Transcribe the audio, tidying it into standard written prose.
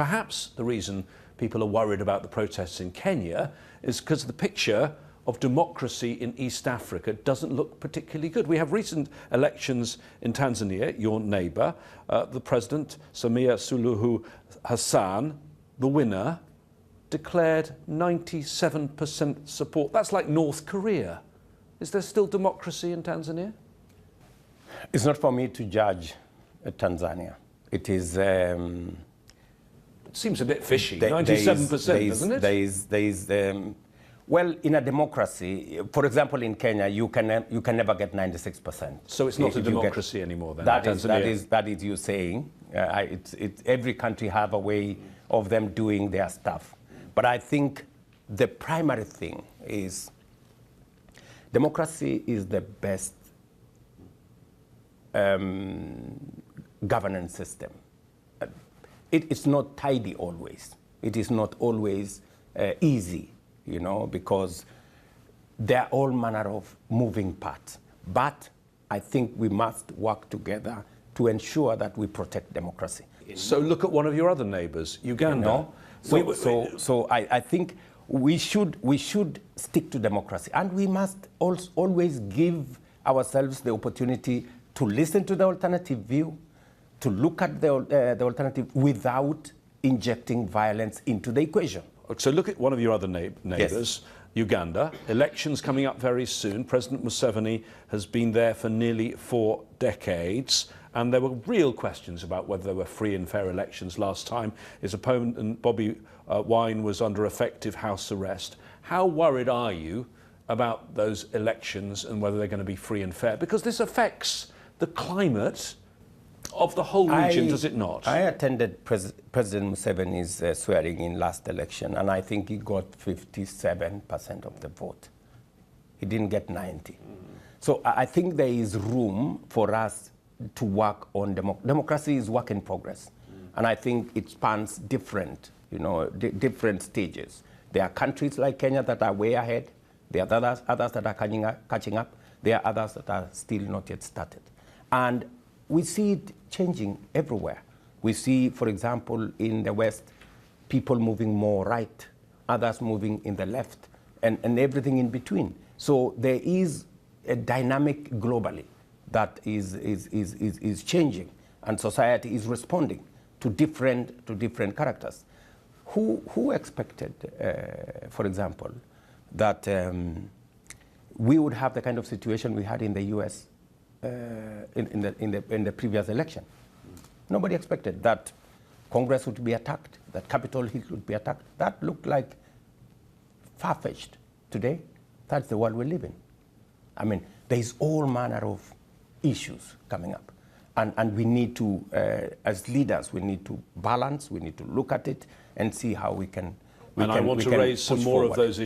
Perhaps the reason people are worried about the protests in Kenya is because the picture of democracy in East Africa doesn't look particularly good. We have recent elections in Tanzania, your neighbour. The president, Samia Suluhu Hassan, the winner, declared 97% support. That's like North Korea. Is there still democracy in Tanzania? It's not for me to judge Tanzania. It is... It seems a bit fishy, 97%, doesn't it? Well, in a democracy, for example, in Kenya, you can never get 96%. So it's not a democracy anymore then? That is you saying. Every country have a way of them doing their stuff. But I think the primary thing is democracy is the best governance system. It's not tidy always. It is not always easy, you know, because there are all manner of moving parts. But I think we must work together to ensure that we protect democracy. So look at one of your other neighbours, Uganda. You know? So I think we should stick to democracy, and we must always give ourselves the opportunity to listen to the alternative view, to look at the alternative without injecting violence into the equation. So look at one of your other neighbours, yes. Uganda. Elections coming up very soon. President Museveni has been there for nearly 4 decades, and there were real questions about whether there were free and fair elections last time. His opponent, Bobby Wine, was under effective house arrest. How worried are you about those elections and whether they're going to be free and fair? Because this affects the climate of the whole region, does it not? I attended President Museveni's swearing in last election, and I think he got 57% of the vote. He didn't get 90. So I think there is room for us to work on democracy is work in progress. And I think it spans different, different stages. There are countries like Kenya that are way ahead. There are others that are catching up. There are others that are still not yet started. And we see it changing everywhere. We see, for example, in the West, people moving more right, others moving in the left, and everything in between. So there is a dynamic globally that is changing, and society is responding to different characters. Who expected, for example, that we would have the kind of situation we had in the U.S. In the previous election? Nobody expected that Congress would be attacked, that Capitol Hill would be attacked. That looked like far-fetched. Today, that's the world we live in. I mean, there is all manner of issues coming up. And we need to, as leaders, we need to balance, we need to look at it and see how we can I want to raise some more of those issues.